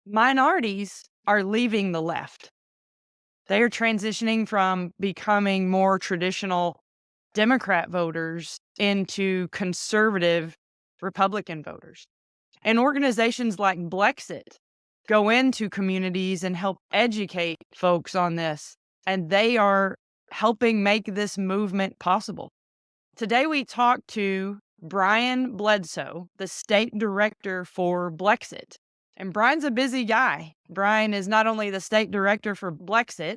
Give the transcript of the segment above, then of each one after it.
Minorities are leaving the left. They are transitioning from becoming more traditional Democrat voters into conservative Republican voters. And organizations like Blexit go into communities and help educate folks on this. And they are helping make this movement possible. Today, we talked to Brian Bledsoe, the state director for Blexit. And Brian's a busy guy. Brian is not only the state director for Blexit,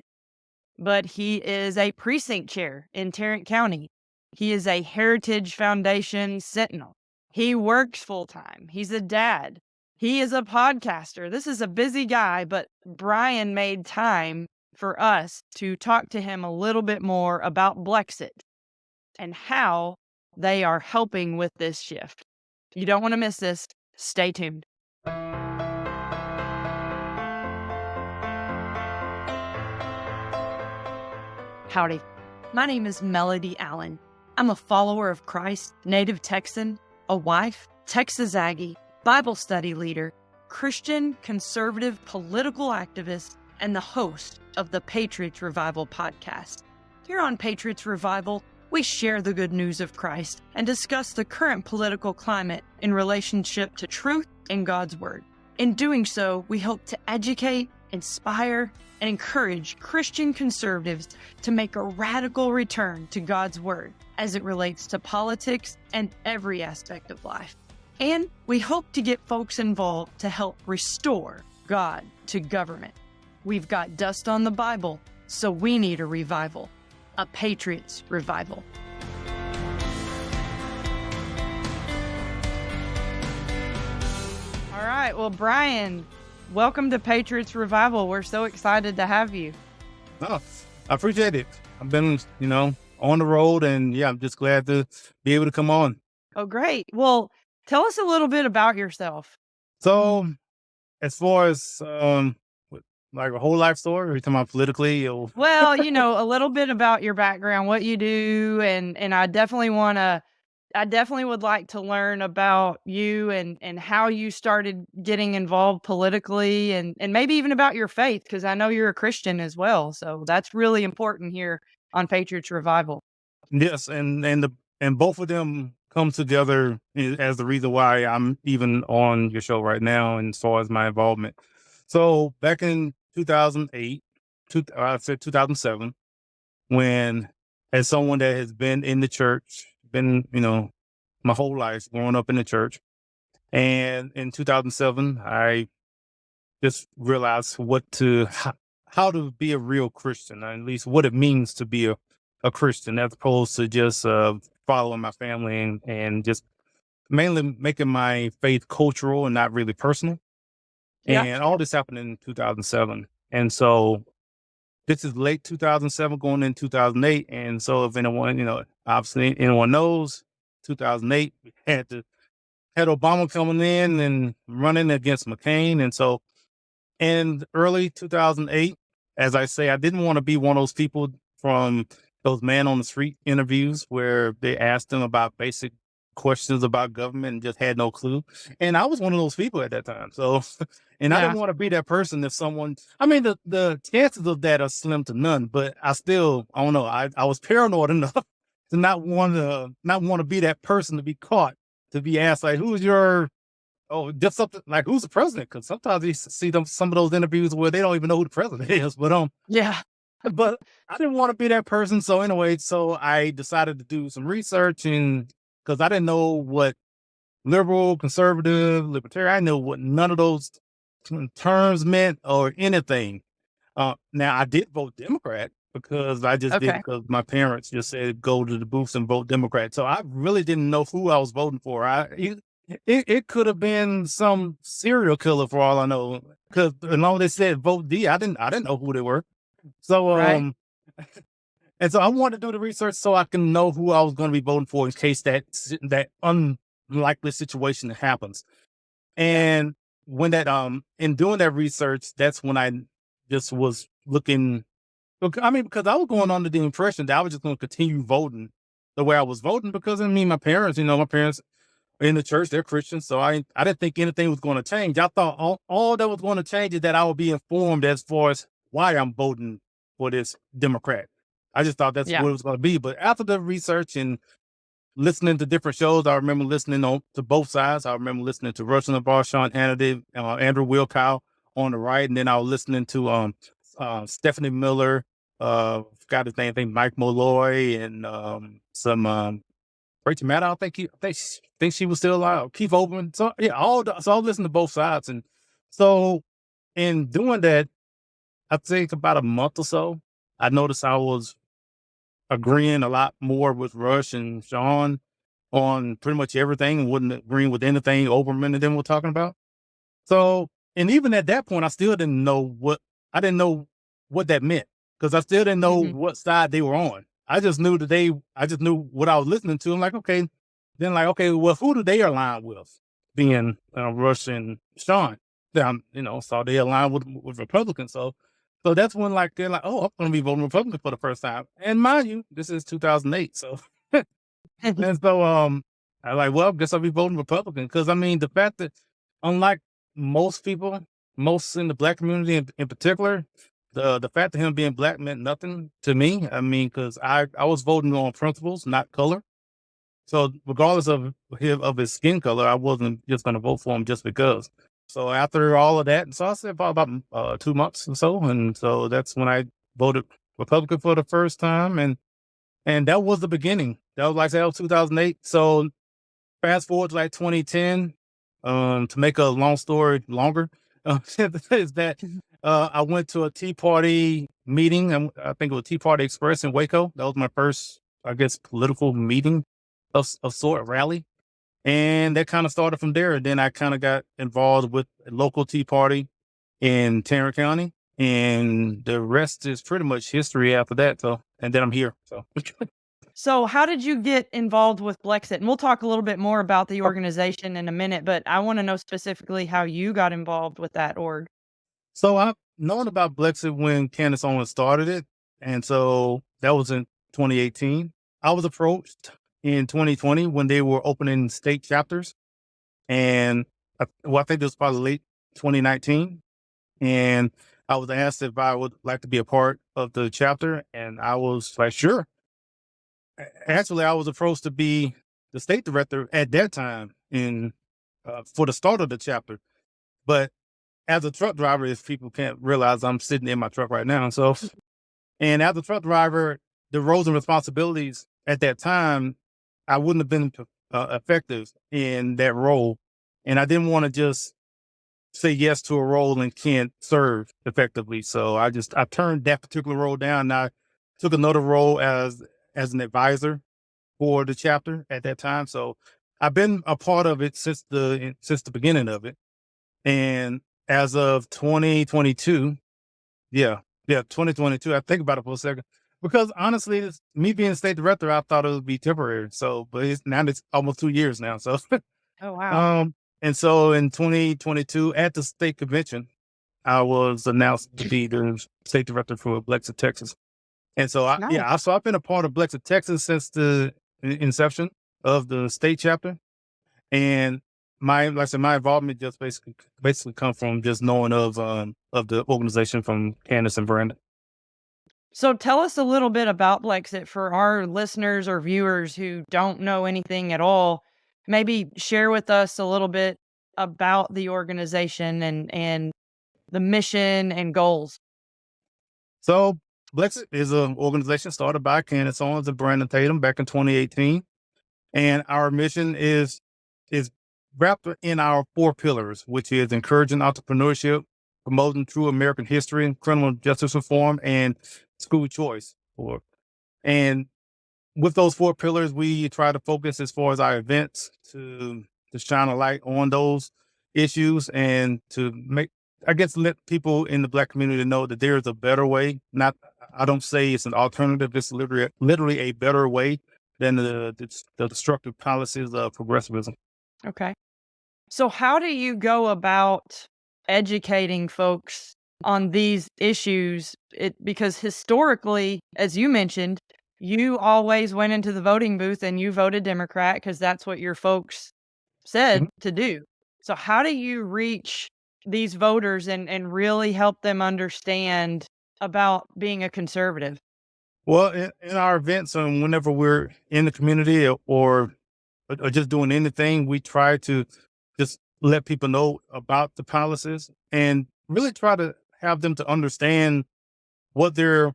but he is a precinct chair in Tarrant County. He is a Heritage Foundation Sentinel. He works full time. He's a dad. He is a podcaster. This is a busy guy, but Brian made time for us to talk to him a little bit more about Blexit and how they are helping with this shift. You don't want to miss this. Stay tuned. Howdy. My name is Melody Allen. I'm a follower of Christ, native Texan, a wife, Texas Aggie, Bible study leader, Christian conservative political activist, and the host of the Patriots Revival podcast. Here on Patriots Revival, we share the good news of Christ and discuss the current political climate in relationship to truth and God's Word. In doing so, we hope to educate, inspire, and encourage Christian conservatives to make a radical return to God's Word as it relates to politics and every aspect of life. And we hope to get folks involved to help restore God to government. We've got dust on the Bible, so we need a revival. A Patriots Revival. All right. Well, Brian, welcome to Patriots Revival. We're so excited to have you. Oh, I appreciate it. I've been, on the road, and I'm just glad to be able to come on. Oh, great. Well, tell us a little bit about yourself. So, as far as like a whole life story, or are you talking about politically? Or... Well, a little bit about your background, what you do, and I definitely would like to learn about you and how you started getting involved politically and maybe even about your faith, because I know you're a Christian as well. So that's really important here on Patriots Revival. Yes, and both of them come together as the reason why I'm even on your show right now, and as far as my involvement. So back in 2008, I said 2007, when, as someone that has been in the church, been, my whole life growing up in the church. And in 2007, I just realized how to be a real Christian, or at least what it means to be a Christian, as opposed to just following my family and just mainly making my faith cultural and not really personal. Yeah. And all this happened in 2007. And so this is late 2007 going in 2008. And so if anyone, obviously anyone knows, 2008, we had Obama coming in and running against McCain. And so in early 2008, as I say, I didn't want to be one of those people from those man on the street interviews where they asked them about basic questions about government and just had no clue. And I was one of those people at that time. So, and I didn't want to be that person. If someone, the chances of that are slim to none, but I don't know. I was paranoid enough to not want to be that person, to be caught, to be asked like, just something like, who's the president? Because sometimes you see some of those interviews where they don't even know who the president is. But but I didn't want to be that person. So anyway, I decided to do some research, and because I didn't know what liberal, conservative, libertarian, I didn't know what none of those terms meant or anything. Now I did vote Democrat because I just did, because my parents just said go to the booths and vote Democrat. So I really didn't know who I was voting for. It could have been some serial killer for all I know, because as long as they said vote D, I didn't know who they were. So Right. And so I wanted to do the research so I can know who I was going to be voting for in case that unlikely situation happens. And when in doing that research, that's when I just was looking. Because I was going under the impression that I was just going to continue voting the way I was voting, because my parents, in the church. They're Christians, so I didn't think anything was going to change. I thought all that was going to change is that I would be informed as far as why I'm voting for this Democrat. I just thought that's Yeah. what it was going to be. But after the research and listening to different shows, I remember listening to both sides. I remember listening to Rush Limbaugh, Sean Hannity, Andrew Wilkow on the right, and then I was listening to Stephanie Miller, forgot his name, I think Mike Malloy, and some Rachel Maddow. I think she was still alive. Keith Oberman. So yeah, so I was listening to both sides, and so in doing that, I think about a month or so, I noticed I was agreeing a lot more with Rush and Sean on pretty much everything, and wasn't agreeing with anything Oberman and them were talking about. So, and even at that point, I didn't know what that meant, because I still didn't know Mhm. what side they were on. I just knew what I was listening to. I'm like, okay, then like, okay, well, who do they align with? Being Rush and Sean, so they align with Republicans. So that's when like they're like, oh, I'm going to be voting Republican for the first time. And mind you, this is 2008, so and so, I like, well, guess I'll be voting Republican, because I mean, the fact that, unlike most people, most in the black community in particular, the fact of him being black meant nothing to me. I mean, because I was voting on principles, not color. So regardless of his skin color, I wasn't just going to vote for him just because. So after all of that, and so I said about 2 months or so, and so that's when I voted Republican for the first time, and that was the beginning. That was like that was 2008. So fast forward to like 2010. To make a long story longer, is that I went to a Tea Party meeting. I think it was Tea Party Express in Waco. That was my first, I guess, political meeting of sort, rally, and that kind of started from there. And then I kind of got involved with a local Tea Party in Tarrant County, and the rest is pretty much history after that. So, and then I'm here. So. So, how did you get involved with Blexit? And we'll talk a little bit more about the organization in a minute, but I want to know specifically how you got involved with that org. So I've known about Blexit when Candace Owens started it. And so that was in 2018. I was approached in 2020 when they were opening state chapters. And I think this was probably late 2019. And I was asked if I would like to be a part of the chapter. And I was like, sure. Actually, I was approached to be the state director at that time for the start of the chapter. But as a truck driver, if people can't realize, I'm sitting in my truck right now. So, and as a truck driver, the roles and responsibilities at that time, I wouldn't have been effective in that role. And I didn't want to just say yes to a role and can't serve effectively. So I turned that particular role down. And I took another role as an advisor for the chapter at that time. So I've been a part of it since the beginning of it. And as of 2022, yeah, 2022, I think about it for a second, because honestly, me being state director, I thought it would be temporary. So, but it's almost 2 years now. So, Oh, wow. um, and so in 2022 at the state convention, I was announced to be the state director for Blexit, Texas. And so, Nice. so I've been a part of Blexit, Texas since the inception of the state chapter. And like I said, my involvement just basically come from just knowing of the organization from Candace and Brandon. So, tell us a little bit about Blexit for our listeners or viewers who don't know anything at all. Maybe share with us a little bit about the organization and the mission and goals. So Blexit is an organization started by Candace Owens and Brandon Tatum back in 2018. And our mission is wrapped in our four pillars, which is encouraging entrepreneurship, promoting true American history, criminal justice reform, and school choice. And with those four pillars, we try to focus as far as our events to shine a light on those issues and to make, I guess, let people in the black community know that there is a better way. Not, I don't say it's an alternative. It's literally a better way than the destructive policies of progressivism. Okay. So, how do you go about educating folks on these issues? Because historically, as you mentioned, you always went into the voting booth and you voted Democrat because that's what your folks said Mhm. to do. So how do you reach these voters and really help them understand about being a conservative? Well, in our events and whenever we're in the community or just doing anything, we try to just let people know about the policies and really try to have them to understand what they're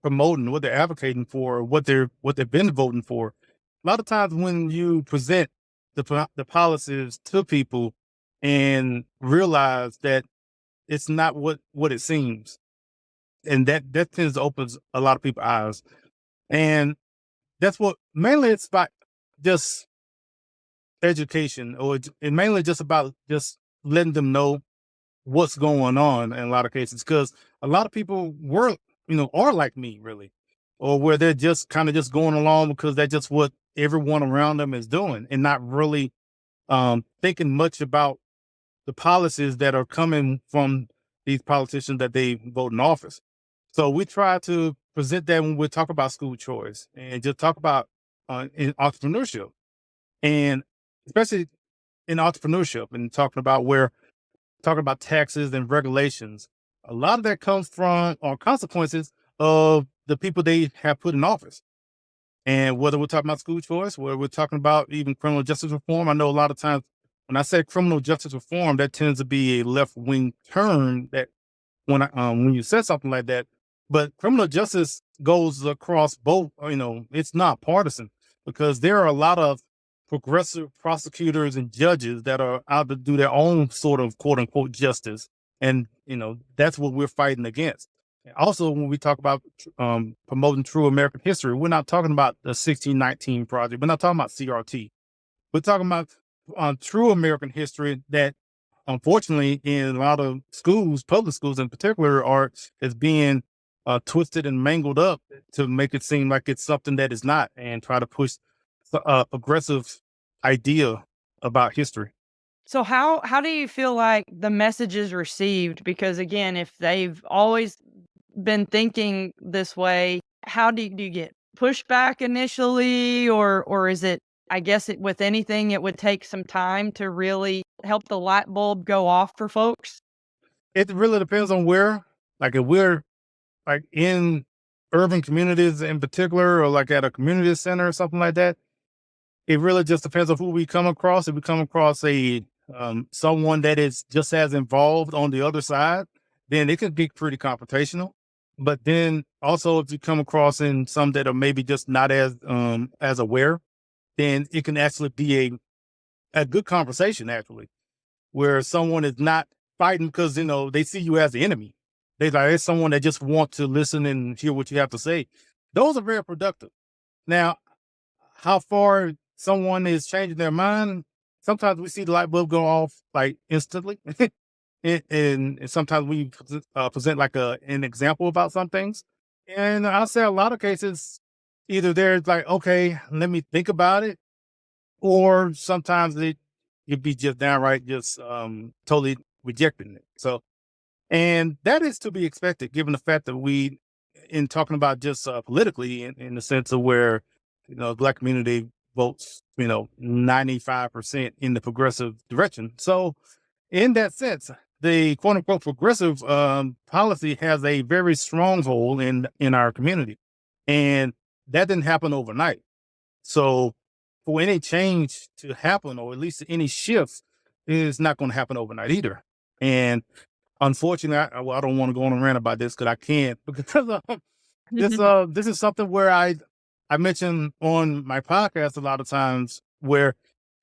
promoting, what they're advocating for, what they've been voting for. A lot of times when you present the policies to people and realize that it's not what it seems, and that tends to open a lot of people's eyes. And that's what mainly it's about, just education, or it's mainly just about just letting them know what's going on in a lot of cases. Because a lot of people are like me, really, or where they're just kind of just going along because that's just what everyone around them is doing and not really thinking much about the policies that are coming from these politicians that they vote in office. So we try to present that when we talk about school choice and just talk about in entrepreneurship, and especially in entrepreneurship and talking about taxes and regulations. A lot of that comes from or consequences of the people they have put in office. And whether we're talking about school choice, whether we're talking about even criminal justice reform, I know a lot of times when I say criminal justice reform, that tends to be a left wing term that when you said something like that. But criminal justice goes across both. It's not partisan because there are a lot of progressive prosecutors and judges that are out to do their own sort of quote unquote justice, and that's what we're fighting against. And also, when we talk about promoting true American history, we're not talking about the 1619 project. We're not talking about CRT. We're talking about true American history that, unfortunately, in a lot of schools, public schools in particular, is being twisted and mangled up to make it seem like it's something that is not, and try to push a progressive idea about history. So how do you feel like the message is received? Because again, if they've always been thinking this way, how do you get pushback initially, or is it, I guess it with anything it would take some time to really help the light bulb go off for folks? It really depends on where, like if we're like in urban communities in particular, or like at a community center or something like that. It really just depends on who we come across. If we come across a someone that is just as involved on the other side, then it could be pretty confrontational. But then also, if you come across in some that are maybe just not as aware, then it can actually be a good conversation, actually, where someone is not fighting because they see you as the enemy. They like it's someone that just want to listen and hear what you have to say. Those are very productive. Now, how far someone is changing their mind, sometimes we see the light bulb go off like instantly. And sometimes we present like an example about some things. And I'll say a lot of cases, either they're like, okay, let me think about it, or sometimes you'd be just downright just totally rejecting it. So, and that is to be expected given the fact that in talking about just politically in the sense of where, the Black community votes, 95% in the progressive direction. So in that sense, the quote unquote progressive policy has a very strong hold in our community. And that didn't happen overnight. So for any change to happen, or at least any shifts, is not going to happen overnight either. And unfortunately, I don't want to go on and rant about this because I can't because this is something where I mention on my podcast a lot of times where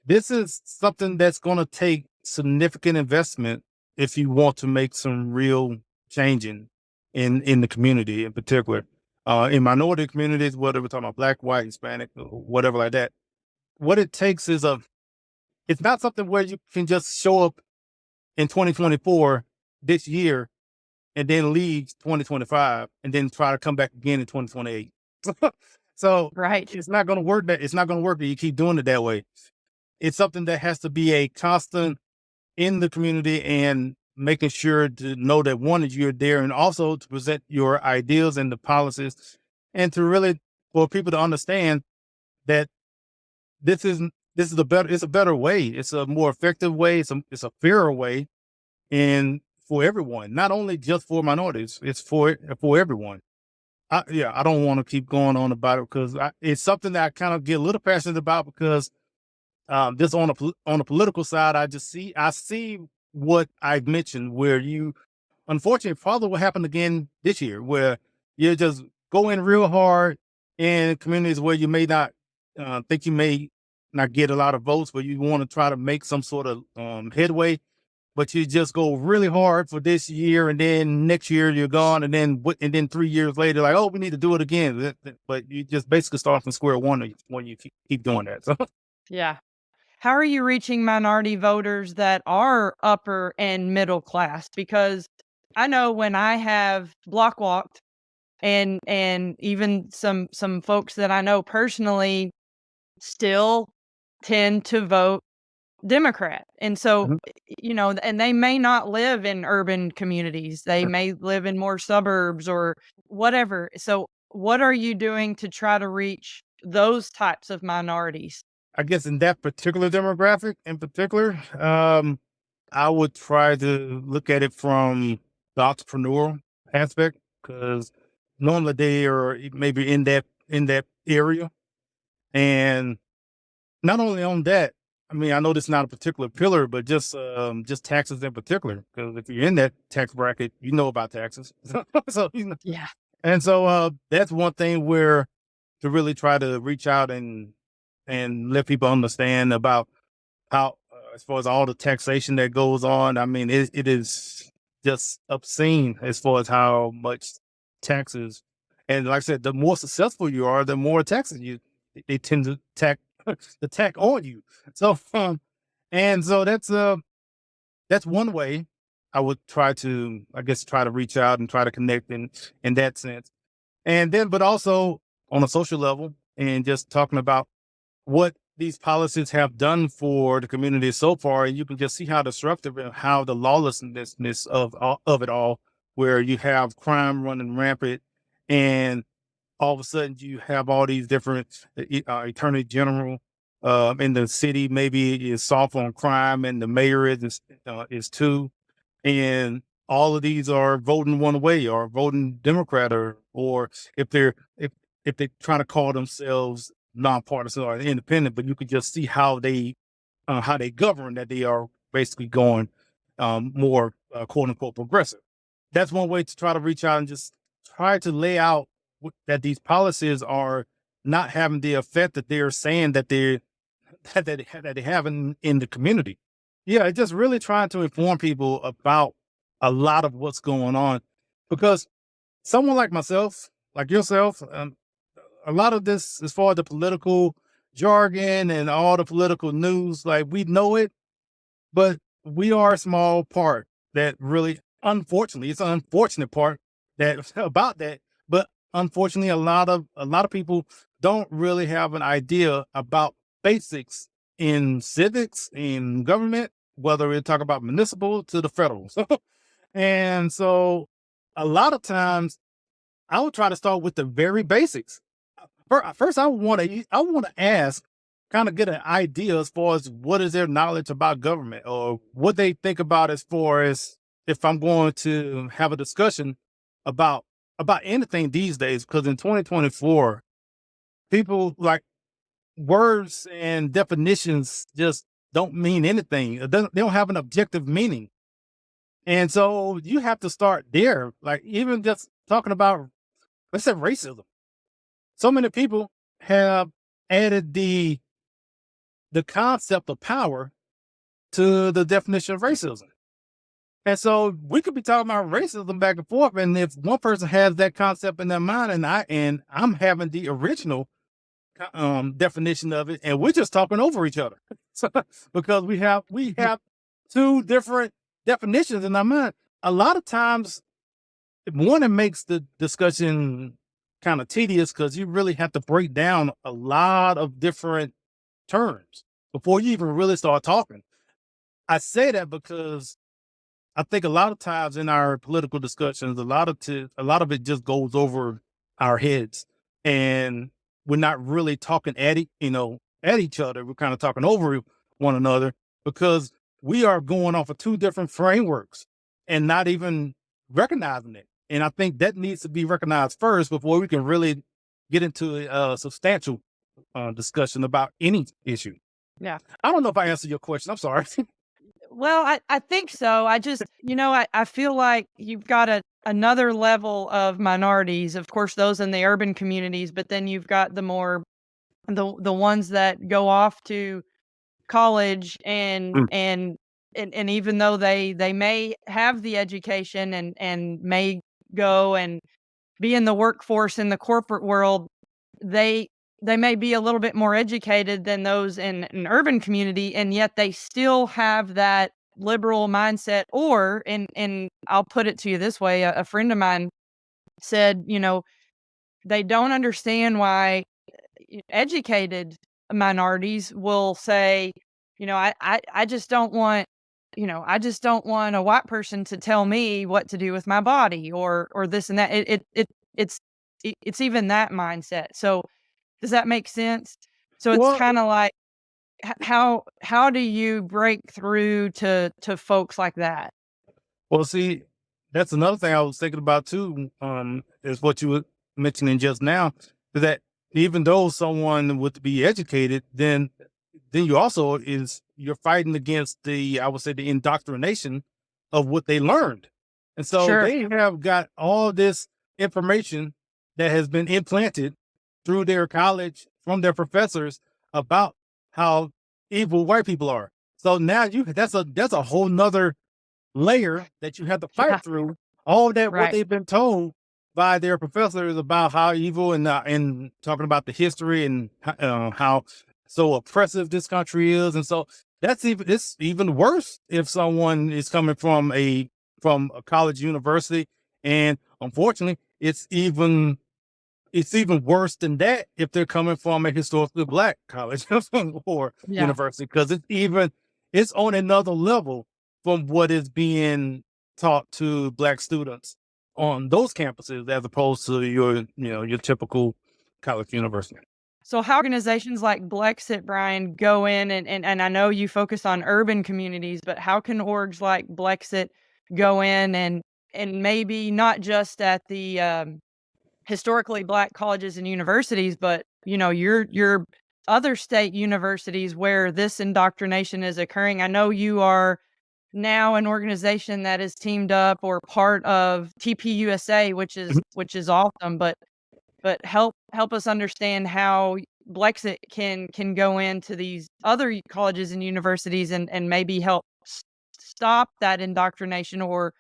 this is something that's going to take significant investment if you want to make some real changing in the community in particular. In minority communities, whether we're talking about Black, white, Hispanic, or whatever like that, what it takes is it's not something where you can just show up in 2024 this year and then leave 2025 and then try to come back again in 2028. So Right. it's not going to work that you keep doing it that way. It's something that has to be a constant in the community, and making sure to know that one is you're there, and also to present your ideas and the policies, and to really for people to understand that this isn't this is a better, it's a better way. It's a more effective way. It's a fairer way, and for everyone, not only just for minorities. It's for everyone. Yeah, I don't want to keep going on about it because it's something that I kind of get a little passionate about because just on the political side, I see what I've mentioned where you unfortunately probably what happened again this year where you just go in real hard in communities where you may not think you may not get a lot of votes, but you want to try to make some sort of headway, but you just go really hard for this year, and then next year you're gone, and then 3 years later, like, oh, we need to do it again. But you just basically start from square one when you keep doing that. So Yeah. How are you reaching minority voters that are upper and middle class? Because I know when I have block walked and even some folks that I know personally still tend to vote Democrat. And so, mhm. and they may not live in urban communities. They may live in more suburbs or whatever. So, what are you doing to try to reach those types of minorities? I guess in that particular demographic in particular, I would try to look at it from the entrepreneurial aspect because normally they are maybe in that area. And not only on that, I mean, I know this is not a particular pillar, but just taxes in particular. Because if you're in that tax bracket, you know about taxes. So Yeah. and so that's one thing where to really try to reach out and let people understand about how, as far as all the taxation that goes on. I mean, it is just obscene as far as how much taxes. And like I said, the more successful you are, the more taxes they tend to tack the tack on you. So and so that's one way I would try to, I guess, try to reach out and try to connect in that sense. And then, but also on a social level, and just talking about what these policies have done for the community so far, and you can just see how disruptive and how the lawlessness of it all, where you have crime running rampant, and all of a sudden you have all these different attorney general in the city maybe is soft on crime, and the mayor is too, and all of these are voting one way or voting Democrat, or if they're if they try to call themselves nonpartisan or independent, but you could just see how they govern, that they are basically going more quote unquote progressive. That's one way to try to reach out and just try to lay out that these policies are not having the effect that they're saying that they that they have in the community. Yeah, it's just really trying to inform people about a lot of what's going on, because someone like myself, like yourself, a lot of this, as far as the political jargon and all the political news, like we know it, but we are a small part that really, unfortunately, it's an unfortunate part that about that. But unfortunately, a lot of people don't really have an idea about basics in civics, in government, whether we talk about municipal to the federal. And so a lot of times I would try to start with the very basics. First, I want to ask, kind of get an idea as far as what is their knowledge about government, or what they think about as far as if I'm going to have a discussion about anything these days. Because in 2024, people like words and definitions just don't mean anything. They don't have an objective meaning, and so you have to start there. Like even just talking about, let's say, racism. So many people have added the concept of power to the definition of racism. And so we could be talking about racism back and forth. And if one person has that concept in their mind, and I'm having the original definition of it, and we're just talking over each other. So, because we have two different definitions in our mind. A lot of times, one, it makes the discussion kind of tedious because you really have to break down a lot of different terms before you even really start talking. I say that because I think a lot of times in our political discussions, a lot of it just goes over our heads, and we're not really talking at it. at each other. We're kind of talking over one another because we are going off of two different frameworks and not even recognizing it. And I think that needs to be recognized first before we can really get into a substantial discussion about any issue. Yeah. I don't know if I answered your question. I'm sorry. Well, I think so. I just, I feel like you've got another level of minorities, of course, those in the urban communities, but then you've got the ones that go off to college Mm. and even though they may have the education and may go and be in the workforce in the corporate world, they they may be a little bit more educated than those in an urban community, and yet they still have that liberal mindset. Or and I'll put it to you this way: a friend of mine said, they don't understand why educated minorities will say, I just don't want, I just don't want a white person to tell me what to do with my body or this and that. It's it's even that mindset. So does that make sense? So it's Well, kind of like how do you break through to folks like that? well, see, that's another thing I was thinking about too. Is what you were mentioning just now, is that even though someone would be educated, then you also is you're fighting against I would say the indoctrination of what they learned. And so Sure. they have got all this information that has been implanted through their college from their professors about how evil white people are. So now you that's a whole nother layer that you have to Yeah. fight through all that what Right. they've been told by their professors about how evil and talking about the history and how so oppressive this country is. And so it's even worse if someone is coming from a college university. And unfortunately it's even worse than that if they're coming from a historically black college or Yeah. university, because it's on another level from what is being taught to black students on those campuses as opposed to your typical college university. So how organizations like Blexit, Brian, go in and I know you focus on urban communities, but how can orgs like Blexit go in and maybe not just at the historically black colleges and universities, but your other state universities where this indoctrination is occurring? I know you are now an organization that is teamed up or part of TPUSA, Mhm. which is awesome, but help us understand how Blexit can go into these other colleges and universities and maybe help stop that indoctrination or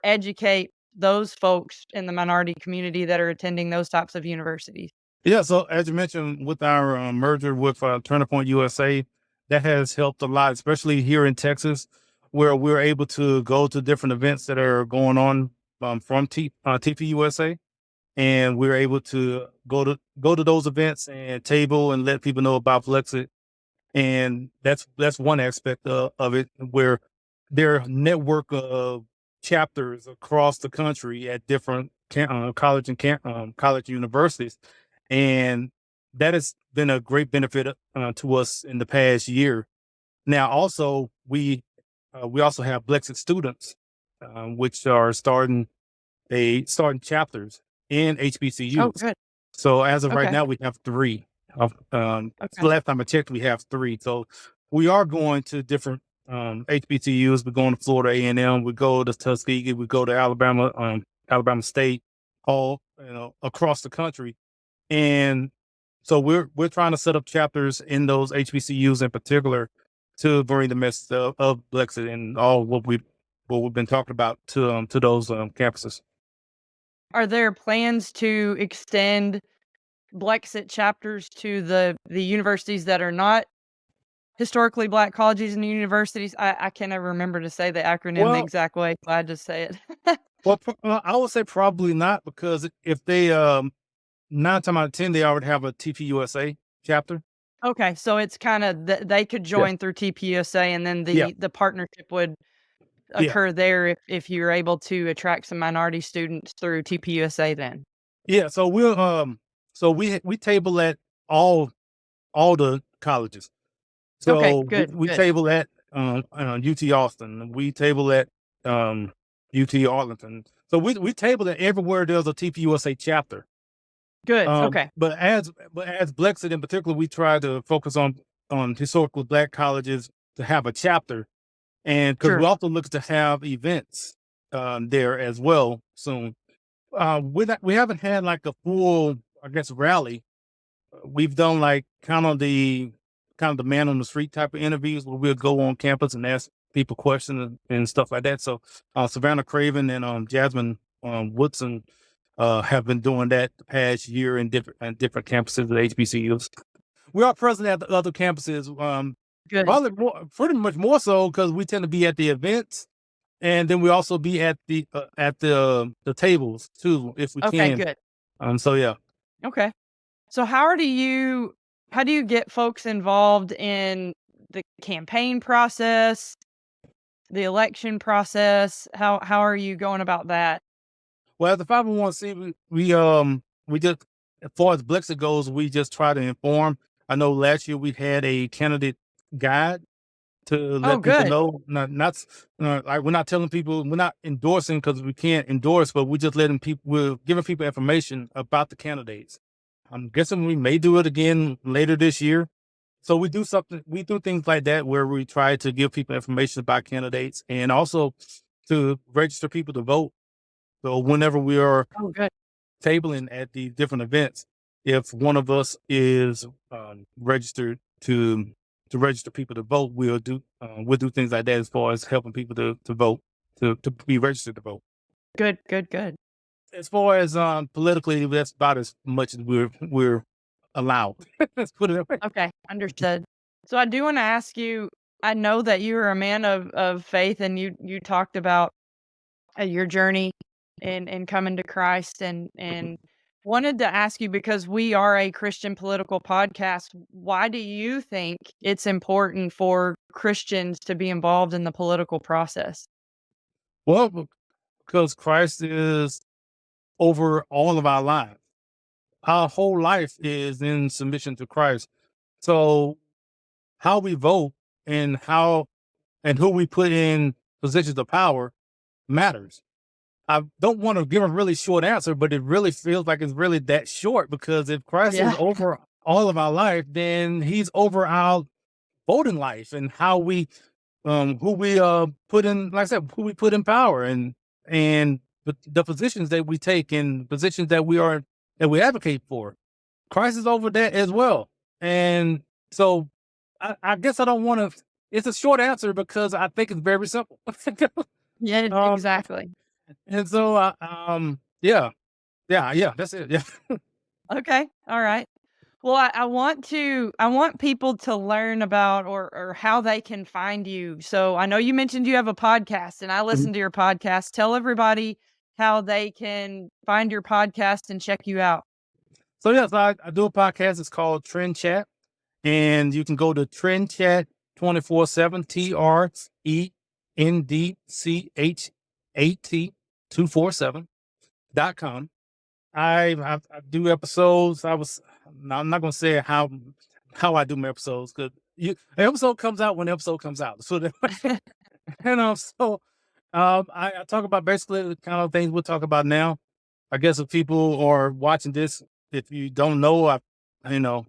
educate those folks in the minority community that are attending those types of universities. Yeah, so as you mentioned, with our merger with Turner Point USA, that has helped a lot, especially here in Texas, where we're able to go to different events that are going on from TPUSA, and we're able to go to those events and table and let people know about Blexit. And that's one aspect of it, where their network of chapters across the country at different college universities, and that has been a great benefit to us in the past year. Now, also we also have Blexit students, which are starting chapters in Oh, HBCUs. good. So as of right Okay. now, we have three. Okay. Last time I checked, we have three. So we are going to different HBCUs. We're going to Florida A&M. We go to Tuskegee. We go to Alabama State, all across the country. And so we're trying to set up chapters in those HBCUs in particular to bring the message of Brexit and all what we've been talking about to those campuses. Are there plans to extend Blexit chapters to the universities that are not historically black colleges and universities? I can never remember to say the acronym the Well, exact way, so I just say it. I would say probably not, because if they 9 times out of 10 they already have a TPUSA chapter. Okay, so it's kinda they could Yeah, join through TPUSA, and then yeah, the partnership would yeah, occur there if you're able to attract some minority students through TPUSA then. yeah. So we table at all all the colleges. Okay, So good, we good, table at UT Austin. We table at UT Arlington. So we table at everywhere there's a TPUSA chapter. good. Okay, But as Blexit in particular, we try to focus on historically Black colleges to have a chapter, and because we sure. also look to have events there as well soon. We haven't had like a full, I guess, rally. We've done like kind of the man on the street type of interviews where we'll go on campus and ask people questions and stuff like that. So Savannah Craven and Jasmine Woodson have been doing that the past year in different campuses at HBCUs. We are present at the other campuses, Good. probably pretty much more so because we tend to be at the events, and then we also be at the tables too if we Okay, can. good. So yeah. Okay. So how do you get folks involved in the campaign process, the election process? How are you going about that? Well, as the 501c, we just, as far as Blexit goes, we just try to inform. I know last year we had a candidate guide to Oh, let people good. know. Like we're not telling people, we're not endorsing because we can't endorse, but we're giving people information about the candidates. I'm guessing we may do it again later this year. So we do things like that where we try to give people information about candidates and also to register people to vote. So whenever we are Oh, good. tabling at the different events, if one of us is registered to register people to vote, we'll do things like that as far as helping people to vote, to be registered to vote. Good, good, good. As far as politically, that's about as much as we're allowed. Let's put it that way. Okay, understood. So I do wanna ask you, I know that you're a man of faith and you talked about, your journey in coming to Christ and wanted to ask you because we are a Christian political podcast, why do you think it's important for Christians to be involved in the political process? Well, because Christ is over all of our lives. Our whole life is in submission to Christ. So how we vote and who we put in positions of power matters. I don't want to give a really short answer, but it really feels like it's really that short because if Christ is Yeah. over all of our life, then he's over our voting life and how we who we put in, like I said, who we put in power and the positions that we take and positions that we advocate for. Christ is over that as well. And so I guess I don't want to, it's a short answer because I think it's very simple. Yeah, um, exactly. and so, yeah, yeah, that's it. Yeah. Okay, alright. Well, I want people to learn about or how they can find you. So I know you mentioned you have a podcast and I Mhm. listen to your podcast. Tell everybody how they can find your podcast and check you out. So, yes, I do a podcast. It's called Trend Chat. And you can go to Trend Chat 24/7, TRENDCHAT 247.com. I do episodes. I'm not gonna say how I do my episodes because an episode comes out when the episode comes out. So that, I talk about basically the kind of things we'll talk about now. I guess if people are watching this, if you don't know,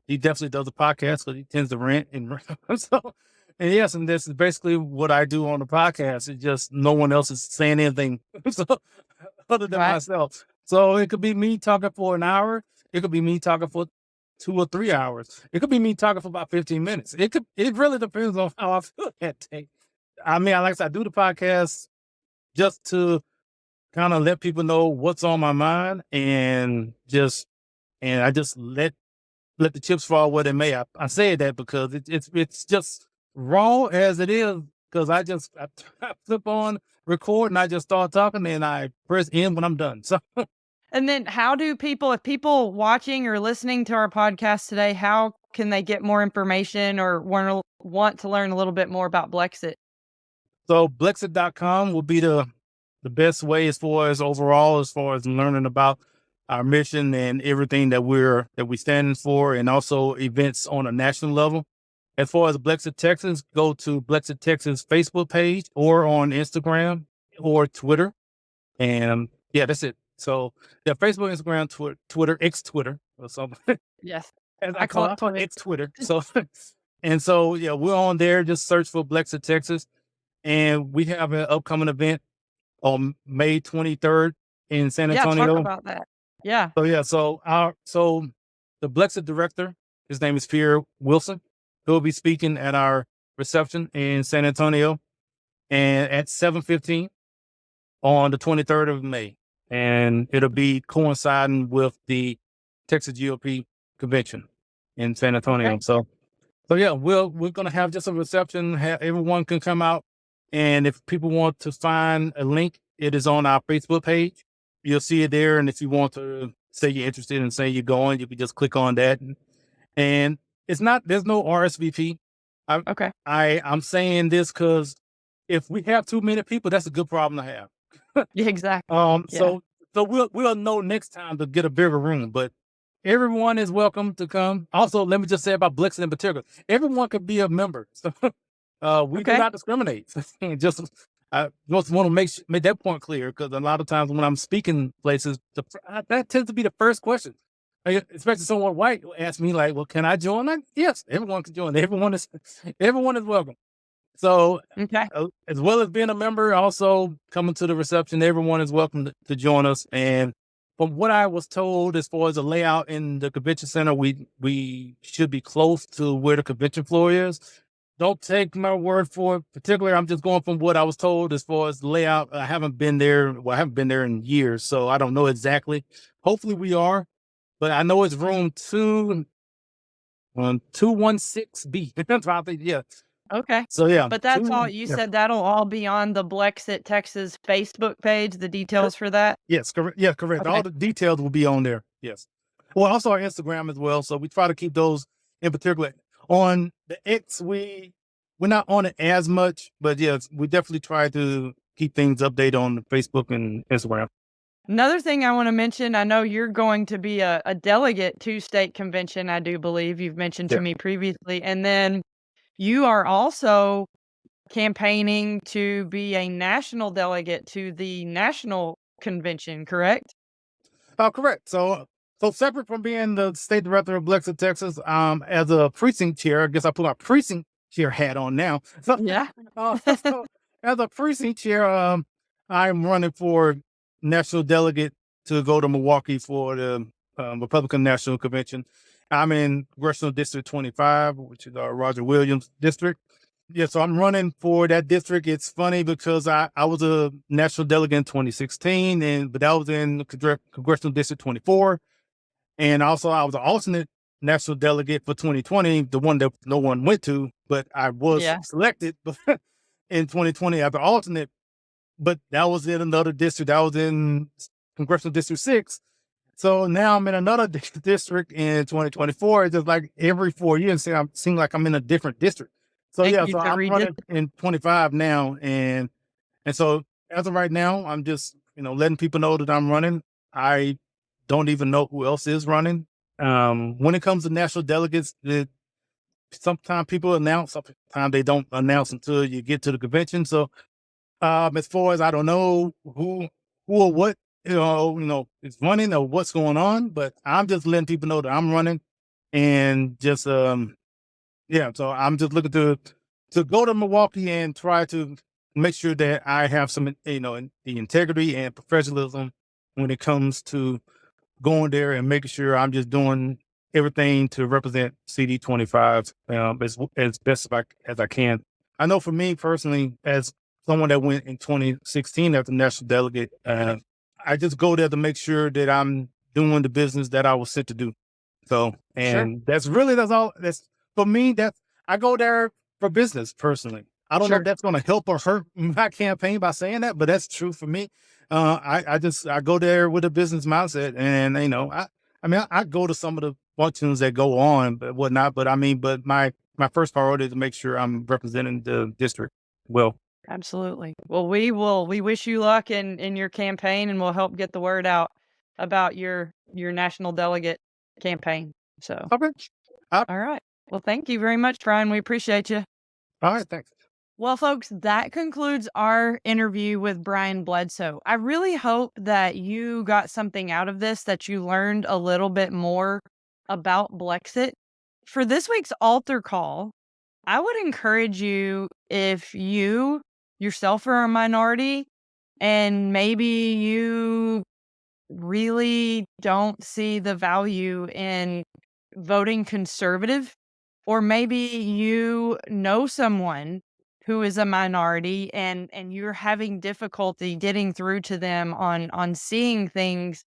he definitely does a podcast because he tends to rant and so. And yes, and this is basically what I do on the podcast. It's just no one else is saying anything so, other than Right. myself. So it could be me talking for an hour. It could be me talking for 2 or 3 hours. It could be me talking for about 15 minutes. It really depends on how I feel that day. I mean, like I said, I do the podcast just to kind of let people know what's on my mind and I just let the chips fall where they may. I say that because it's just raw as it is because I flip on record and I just start talking and I press end when I'm done. So And then how do people if people watching or listening to our podcast today, how can they get more information or want to learn a little bit more about Blexit? so Blexit.com will be the best way as far as overall, as far as learning about our mission and everything that we standing for, and also events on a national level. As far as Blexit Texas, go to Blexit Texas Facebook page or on Instagram or Twitter. And yeah, that's it. So yeah, Facebook, Instagram, Twitter, X Twitter, or something Yes. as I call it I call it Twit. X Twitter. So and so yeah, we're on there. Just search for Blexit Texas, and we have an upcoming event on May 23rd in San Yeah, talk Antonio. about that. Yeah. So yeah, so the Blexit director, his name is Pierre Wilson. He'll be speaking at our reception in San Antonio and at 7:15 on the 23rd of May. And it'll be coinciding with the Texas GOP convention in San Antonio. Okay. So yeah, we're gonna have just a reception. Everyone can come out, and if people want to find a link, it is on our Facebook page. You'll see it there, and if you want to say you're interested and say you're going, you can just click on that. And it's not there's no RSVP. I Okay. I'm saying this because if we have too many people, that's a good problem to have. Yeah, exactly. Um, Yeah. so so we'll know next time to get a bigger room, but everyone is welcome to come. Also, let me just say about Blixen in particular, everyone could be a member. So we do Okay. not discriminate. And just I just want to make that point clear because a lot of times when I'm speaking places, that tends to be the first question. Especially someone white will ask me like, "Well, can I join?" Like, yes, everyone can join. Everyone is welcome. So, Okay. as well as being a member, also coming to the reception, everyone is welcome to join us. And from what I was told, as far as the layout in the convention center, we should be close to where the convention floor is. Don't take my word for it. Particularly, I'm just going from what I was told as far as the layout. I haven't been there. Well, I haven't been there in years, so I don't know exactly. Hopefully, we are, but I know it's room 216B. That's what I think. Yeah. Okay. So yeah, But that's all you yeah. said that'll all be on the Blexit Texas Facebook page, the details for that? Yes, correct. Yeah, correct. All Okay. the details will be on there. Yes. Well, also our Instagram as well. So we try to keep those in particular. On the X, we're not on it as much, but yes, we definitely try to keep things updated on Facebook and Instagram. Another thing I wanna mention, I know you're going to be a delegate to state convention, I do believe you've mentioned to Yeah. me previously, and then you are also campaigning to be a national delegate to the national convention, correct? Oh, correct. So separate from being the state director of Blexit, Texas, as a precinct chair, I guess I put my precinct chair hat on now. So, Yeah. so as a precinct chair, I'm running for national delegate to go to Milwaukee for the Republican National Convention. I'm in Congressional District 25, which is Roger Williams district. Yeah, so I'm running for that district. It's funny because I was a national delegate in 2016, but that was in Congressional District 24. And also I was an alternate national delegate for 2020, the one that no one went to, but I was Yeah. selected in 2020 as an alternate, but that was in another district. That was in Congressional District 6. So now I'm in another district in 2024. It's just like every 4 years, I seem like I'm in a different district. So Thank yeah, you so to I'm redid. running in 25 now, and so as of right now, I'm just letting people know that I'm running. I don't even know who else is running. When it comes to national delegates, sometimes people announce, sometimes they don't announce until you get to the convention. So as far as I don't know who or what is running or what's going on, but I'm just letting people know that I'm running, and just yeah. So I'm just looking to go to Milwaukee and try to make sure that I have some the integrity and professionalism when it comes to going there and making sure I'm just doing everything to represent CD25 as best as I can. I know for me personally, as someone that went in 2016 as a national delegate, I just go there to make sure that I'm doing the business that I was sent to do. So, Sure. and that's all. That's for me. That's I go there for business personally. I don't know if Sure. that's going to help or hurt my campaign by saying that, but that's true for me. I go there with a business mindset, and I go to some of the functions that go on, but whatnot. But my first priority is to make sure I'm representing the district well. Absolutely. Well, we wish you luck in your campaign, and we'll help get the word out about your national delegate campaign. So, Okay. I all right. Well, thank you very much, Brian. We appreciate you. All right, thanks. Well, folks, that concludes our interview with Brian Bledsoe. I really hope that you got something out of this, that you learned a little bit more about Blexit. For this week's altar call, I would encourage you, if you yourself are a minority and maybe you really don't see the value in voting conservative, or maybe you know someone who is a minority and you're having difficulty getting through to them on seeing things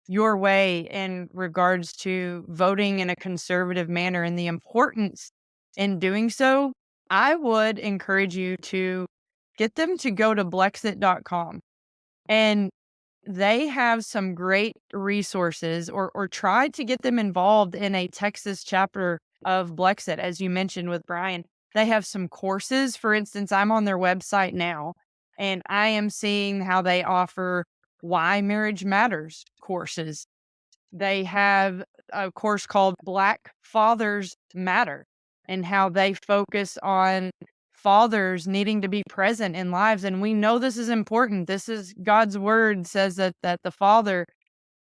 your way in regards to voting in a conservative manner and the importance in doing so, I would encourage you to get them to go to Blexit.com. And they have some great resources, or try to get them involved in a Texas chapter of Blexit, as you mentioned with Brian. They have some courses. For instance, I'm on their website now, and I am seeing how they offer Why Marriage Matters courses. They have a course called Black Fathers Matter, and how they focus on fathers needing to be present in lives. And we know this is important. This is God's word says that the father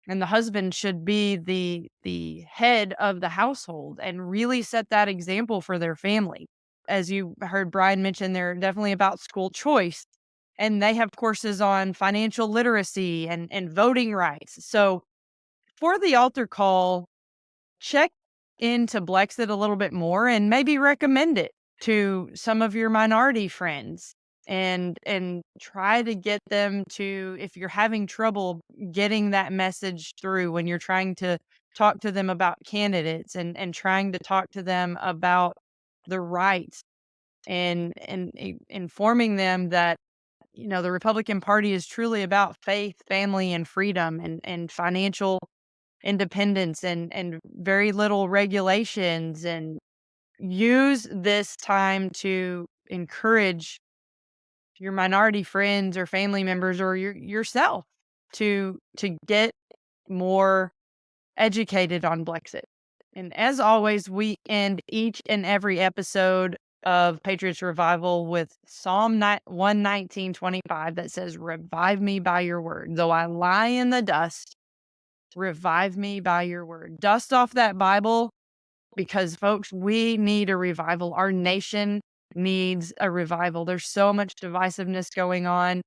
and the husband should be the head of the household and really set that example for their family. As you heard Brian mention, they're definitely about school choice. And they have courses on financial literacy and voting rights. So for the altar call, check into Blexit a little bit more and maybe recommend it to some of your minority friends, and try to get them to, if you're having trouble getting that message through when you're trying to talk to them about candidates, and trying to talk to them about the rights, and informing them that the Republican Party is truly about faith, family, and freedom, and financial independence, and very little regulations. And use this time to encourage your minority friends or family members, or yourself, to get more educated on Blexit. And as always, we end each and every episode of Patriots Revival with Psalm 119:25 that says, "Revive me by your word. Though I lie in the dust, revive me by your word." Dust off that Bible, because, folks, we need a revival. Our nation needs a revival. There's so much divisiveness going on.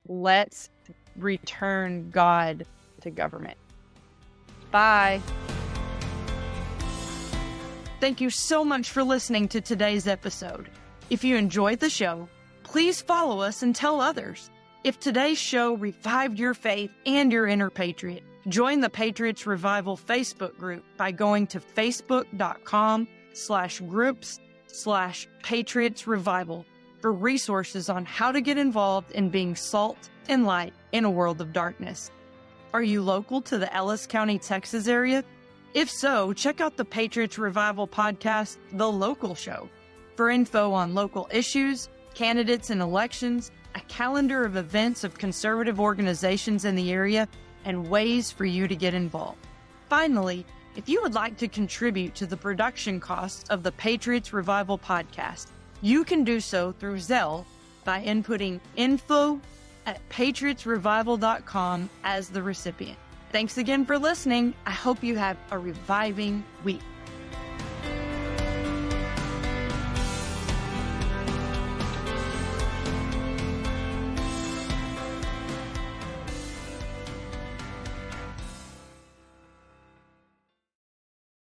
Let's return God to government. Bye. Thank you so much for listening to today's episode. If you enjoyed the show, please follow us and tell others. If today's show revived your faith and your inner patriot, join the Patriots Revival Facebook group by going to facebook.com/groups/Patriots Revival for resources on how to get involved in being salt and light in a world of darkness. Are you local to the Ellis County, Texas area? If so, check out the Patriots Revival podcast, The Local Show, for info on local issues, candidates and elections, a calendar of events of conservative organizations in the area, and ways for you to get involved. Finally, if you would like to contribute to the production costs of the Patriots Revival podcast, you can do so through Zelle by inputting info@patriotsrevival.com as the recipient. Thanks again for listening. I hope you have a reviving week.